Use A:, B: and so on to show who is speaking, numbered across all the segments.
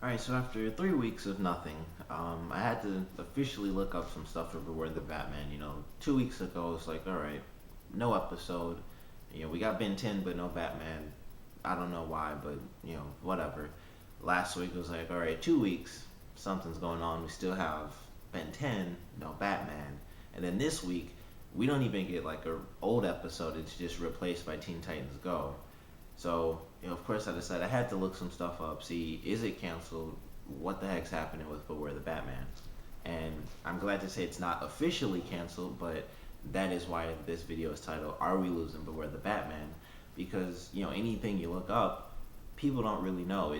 A: Alright, so after 3 weeks of nothing, I had to officially look up some stuff for Beware the Batman. 2 weeks ago, it's like, alright, no episode. We got Ben 10, but no Batman. I don't know why, but, whatever. Last week was like, alright, 2 weeks, something's going on. We still have Ben 10, no Batman. And then this week, we don't even get like a old episode, it's just replaced by Teen Titans Go. So, of course, I decided I had to look some stuff up, see is it canceled, what the heck's happening with Beware the Batman. And I'm glad to say it's not officially canceled, but that is why this video is titled "Are We Losing Beware the Batman?" Because anything you look up, people don't really know.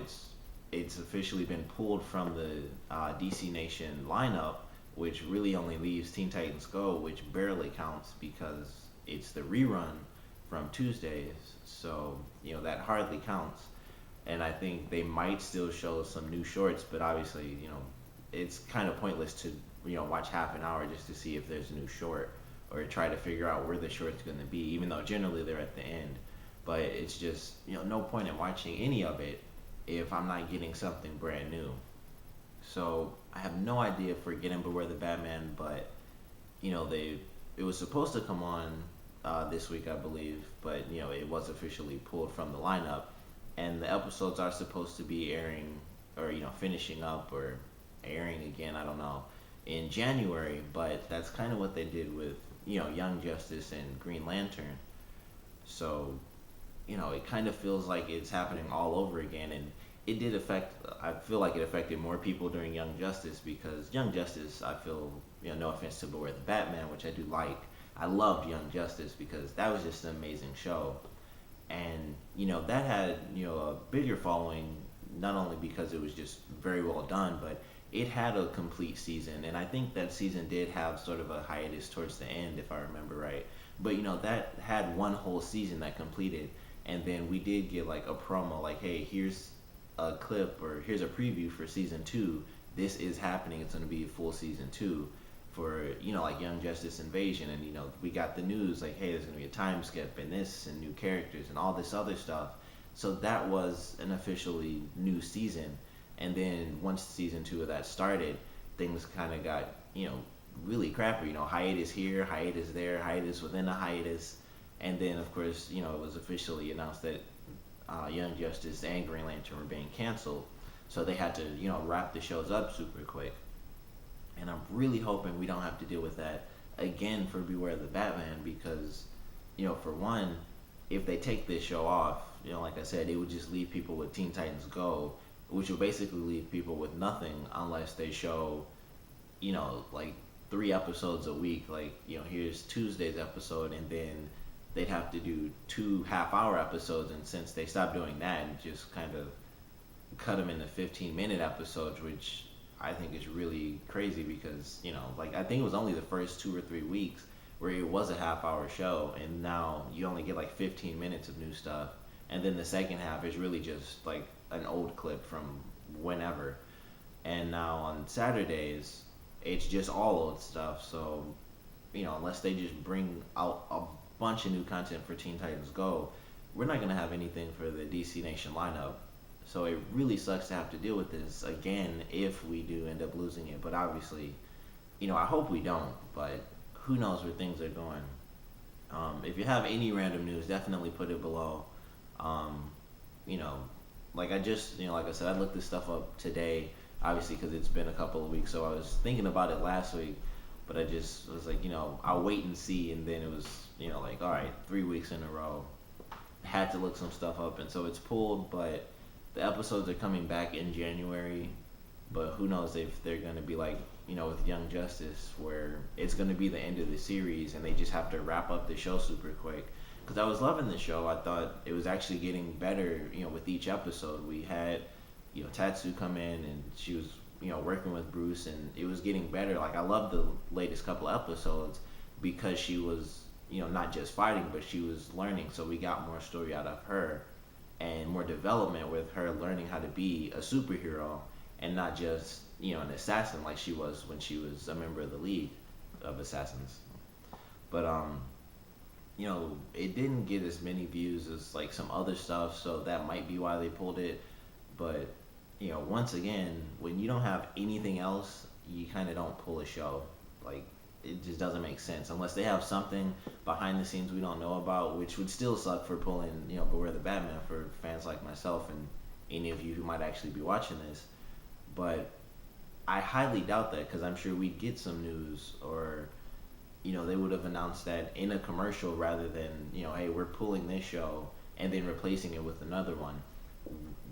A: It's officially been pulled from the DC Nation lineup, which really only leaves Teen Titans Go, which barely counts because it's the rerun from Tuesdays. So that hardly counts. And I think they might still show some new shorts, but obviously it's kind of pointless to watch half an hour just to see if there's a new short or try to figure out where the short's going to be, even though generally they're at the end. But it's just no point in watching any of it if I'm not getting something brand new. So I have no idea if we're getting Beware the Batman, but they it was supposed to come on this week, I believe, but it was officially pulled from the lineup, and the episodes are supposed to be airing or finishing up or airing again. I don't know in January, but that's kind of what they did with Young Justice and Green Lantern. So it kind of feels like it's happening all over again, and it did affect. I feel like it affected more people during Young Justice because Young Justice, I feel, no offense to Beware the Batman, which I do like. I loved Young Justice because that was just an amazing show, and that had a bigger following not only because it was just very well done, but it had a complete season, and I think that season did have sort of a hiatus towards the end, if I remember right. But that had one whole season that completed, and then we did get like a promo, like, hey, here's a clip or here's a preview for season two. This is happening. It's going to be a full season two for like Young Justice Invasion, and we got the news like, hey, there's going to be a time skip and this and new characters and all this other stuff. So that was an officially new season, and then once season two of that started, things kind of got really crappy. Hiatus here, hiatus there, hiatus within a hiatus, and then of course it was officially announced that Young Justice and Green Lantern were being canceled, so they had to wrap the shows up super quick. And I'm really hoping we don't have to deal with that again for Beware the Batman because for one, if they take this show off, like I said, it would just leave people with Teen Titans Go, which would basically leave people with nothing unless they show like 3 episodes a week. Like here's Tuesday's episode, and then they'd have to do 2 half-hour episodes, and since they stopped doing that and just kind of cut them into 15-minute episodes, which I think is really crazy because like I think it was only the first 2 or 3 weeks where it was a half-hour show, and now you only get like 15 minutes of new stuff, and then the second half is really just like an old clip from whenever. And now on Saturdays, it's just all old stuff. So unless they just bring out a bunch of new content for Teen Titans Go, we're not gonna have anything for the DC Nation lineup. So it really sucks to have to deal with this again if we do end up losing it. But obviously, I hope we don't. But who knows where things are going. If you have any random news, definitely put it below. Um, you know, like I just, like I said, I looked this stuff up today, obviously because it's been a couple of weeks. So I was thinking about it last week, but I just was like, I'll wait and see. And then it was, like, all right, 3 weeks in a row. Had to look some stuff up, and so it's pulled, but the episodes are coming back in January. But who knows if they're gonna be like with Young Justice, where it's gonna be the end of the series and they just have to wrap up the show super quick. Because I was loving the show, I thought it was actually getting better. With each episode, we had Tatsu come in and she was working with Bruce, and it was getting better. Like I loved the latest couple episodes because she was not just fighting, but she was learning. So we got more story out of her and more development with her learning how to be a superhero and not just an assassin like she was when she was a member of the League of Assassins. But it didn't get as many views as like some other stuff, so that might be why they pulled it. But once again, when you don't have anything else, you kind of don't pull a show. Like, it just doesn't make sense unless they have something behind the scenes we don't know about, which would still suck for pulling, Beware the Batman for fans like myself and any of you who might actually be watching this. But I highly doubt that because I'm sure we'd get some news or, they would have announced that in a commercial rather than, hey, we're pulling this show and then replacing it with another one.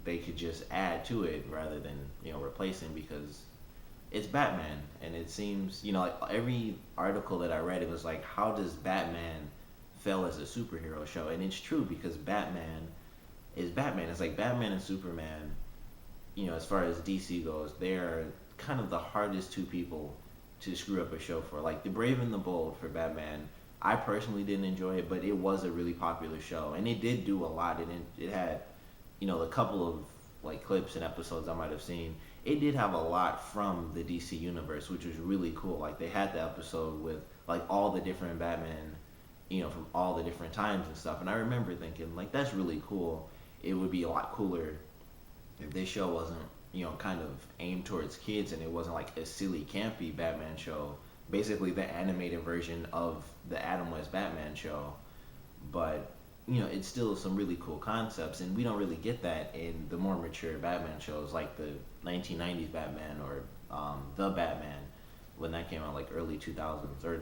A: They could just add to it rather than, replacing because it's Batman, and it seems like every article that I read, it was like, how does Batman fail as a superhero show? And it's true because Batman is Batman. It's like Batman and Superman. As far as DC goes, they're kind of the hardest two people to screw up a show for. Like The Brave and the Bold for Batman, I personally didn't enjoy it, but it was a really popular show, and it did do a lot. And it had, a couple of like clips and episodes I might have seen, it did have a lot from the DC universe, which was really cool. Like they had the episode with like all the different Batman, from all the different times and stuff. And I remember thinking like that's really cool. It would be a lot cooler if this show wasn't, kind of aimed towards kids and it wasn't like a silly campy Batman show. Basically the animated version of the Adam West Batman show. But it's still some really cool concepts, and we don't really get that in the more mature Batman shows like the 1990s Batman or the Batman when that came out like early 2000s or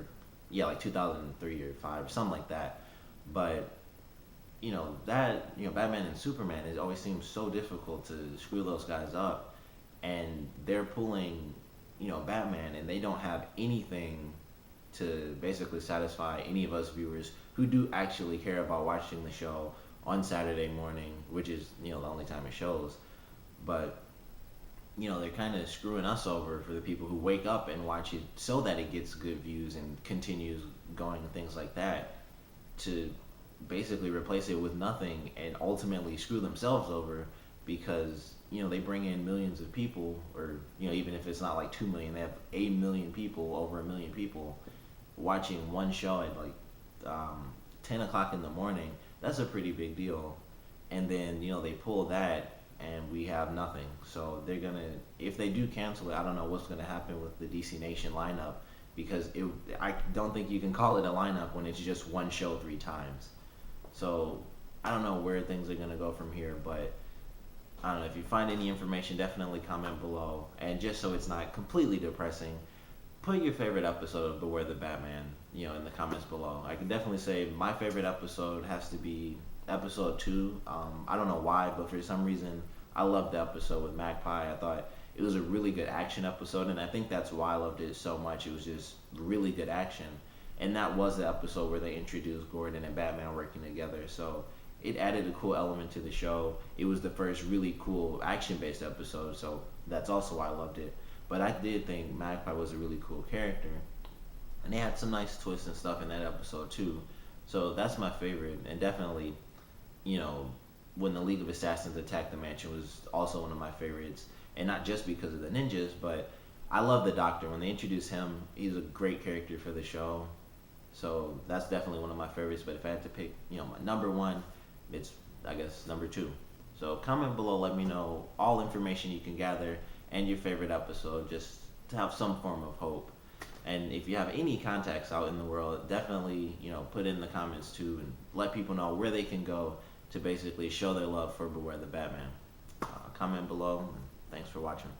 A: like 2003 or 5 something like that. But Batman and Superman, it always seems so difficult to screw those guys up, and they're pulling Batman, and they don't have anything to basically satisfy any of us viewers who do actually care about watching the show on Saturday morning, which is the only time it shows. But they're kind of screwing us over for the people who wake up and watch it so that it gets good views and continues going and things like that, to basically replace it with nothing and ultimately screw themselves over because they bring in millions of people, or even if it's not like 2 million, they have 8 million people, over a million people watching one show at like 10 o'clock in the morning. That's a pretty big deal. And then they pull that and we have nothing. So they're gonna, if they do cancel it, I don't know what's gonna happen with the DC Nation lineup, because I don't think you can call it a lineup when it's just one show 3 times. So I don't know where things are gonna go from here, but I don't know. If you find any information, definitely comment below. And just so it's not completely depressing, put your favorite episode of Beware the Batman, in the comments below. I can definitely say my favorite episode has to be episode 2. I don't know why, but for some reason, I loved the episode with Magpie. I thought it was a really good action episode, and I think that's why I loved it so much. It was just really good action. And that was the episode where they introduced Gordon and Batman working together. So it added a cool element to the show. It was the first really cool action-based episode, so that's also why I loved it. But I did think Magpie was a really cool character, and they had some nice twists and stuff in that episode too. So that's my favorite, and definitely, when the League of Assassins attacked the mansion was also one of my favorites, and not just because of the ninjas, but I love the Doctor. When they introduced him, he's a great character for the show. So that's definitely one of my favorites. But if I had to pick, my number one, it's, I guess, number 2. So comment below, let me know all information you can gather and your favorite episode, just to have some form of hope. And if you have any contacts out in the world, definitely, put in the comments too, and let people know where they can go to basically show their love for Beware the Batman. Comment below, and thanks for watching.